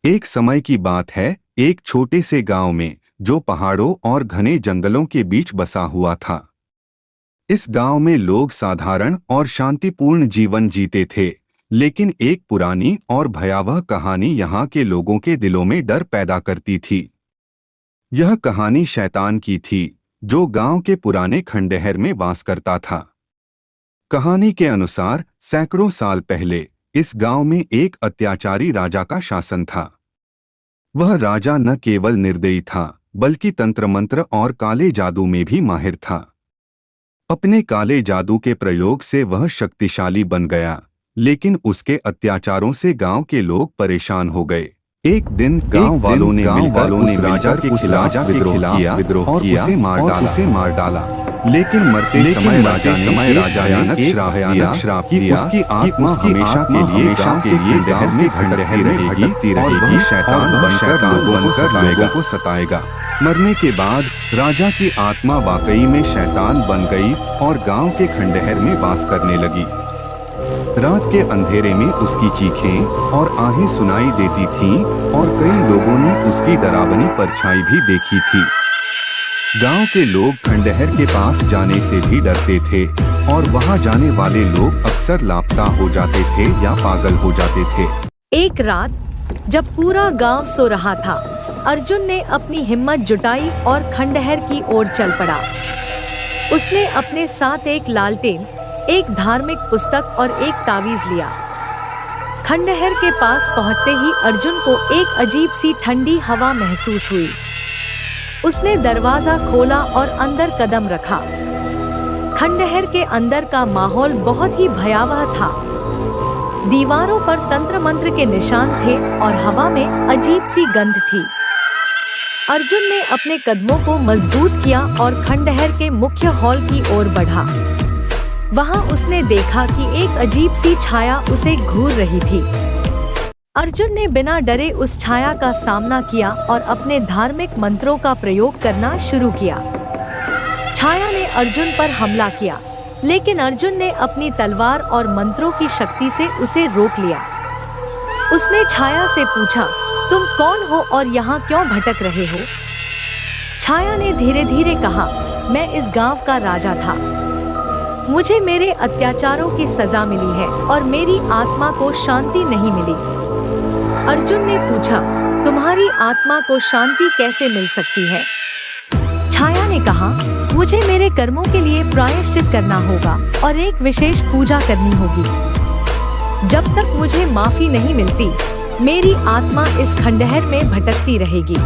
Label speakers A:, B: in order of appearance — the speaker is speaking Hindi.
A: एक समय की बात है, एक छोटे से गांव में, जो पहाड़ों और घने जंगलों के बीच बसा हुआ था। इस गांव में लोग साधारण और शांतिपूर्ण जीवन जीते थे, लेकिन एक पुरानी और भयावह कहानी यहाँ के लोगों के दिलों में डर पैदा करती थी। यह कहानी शैतान की थी, जो गांव के पुराने खंडहर में वास करता था। कहानी के अनुसार सैकड़ों साल पहले इस गांव में एक अत्याचारी राजा का शासन था। वह राजा न केवल निर्दयी था, बल्कि तंत्र मंत्र और काले जादू में भी माहिर था। अपने काले जादू के प्रयोग से वह शक्तिशाली बन गया, लेकिन उसके अत्याचारों से गांव के लोग परेशान हो गए। एक दिन गांव वालों ने उस राजा के खिलाफ विद्रोह किया और उसे मार डाला। लेकिन मरते समय राजा ने एक भयानक श्राप दिया कि उसकी आत्मा हमेशा के लिए गांव में भटकती रहेगी, शैतान बनकर लोगों को सताएगा। मरने के बाद राजा की आत्मा वाकई में शैतान बन गई और गांव के खंडहर में वास करने लगी। रात के अंधेरे में उसकी चीखें और आहें सुनाई देती थीं और कई लोगों ने उसकी डरावनी परछाई भी देखी थी। गांव के लोग खंडहर के पास जाने से भी डरते थे और वहां जाने वाले लोग अक्सर लापता हो जाते थे या पागल हो जाते थे।
B: एक रात जब पूरा गांव सो रहा था, अर्जुन ने अपनी हिम्मत जुटाई और खंडहर की ओर चल पड़ा। उसने अपने साथ एक लालटेन, एक धार्मिक पुस्तक और एक तावीज लिया। खंडहर के पास पहुंचते ही अर्जुन को एक अजीब सी ठंडी हवा महसूस हुई। उसने दरवाजा खोला और अंदर कदम रखा। खंडहर के अंदर का माहौल बहुत ही भयावह था। दीवारों पर तंत्र मंत्र के निशान थे और हवा में अजीब सी गंध थी। अर्जुन ने अपने कदमों को मजबूत किया और खंडहर के मुख्य हॉल की ओर बढ़ा। वहां उसने देखा कि एक अजीब सी छाया उसे घूर रही थी। अर्जुन ने बिना डरे उस छाया का सामना किया और अपने धार्मिक मंत्रों का प्रयोग करना शुरू किया। छाया ने अर्जुन पर हमला किया, लेकिन अर्जुन ने अपनी तलवार और मंत्रों की शक्ति से उसे रोक लिया। उसने छाया से पूछा, तुम कौन हो और यहाँ क्यों भटक रहे हो? छाया ने धीरे धीरे कहा, मैं इस गांव का राजा था। मुझे मेरे अत्याचारों की सजा मिली है और मेरी आत्मा को शांति नहीं मिली। अर्जुन ने पूछा, तुम्हारी आत्मा को शांति कैसे मिल सकती है? छाया ने कहा, मुझे मेरे कर्मों के लिए प्रायश्चित करना होगा और एक विशेष पूजा करनी होगी। जब तक मुझे माफी नहीं मिलती, मेरी आत्मा इस खंडहर में भटकती रहेगी।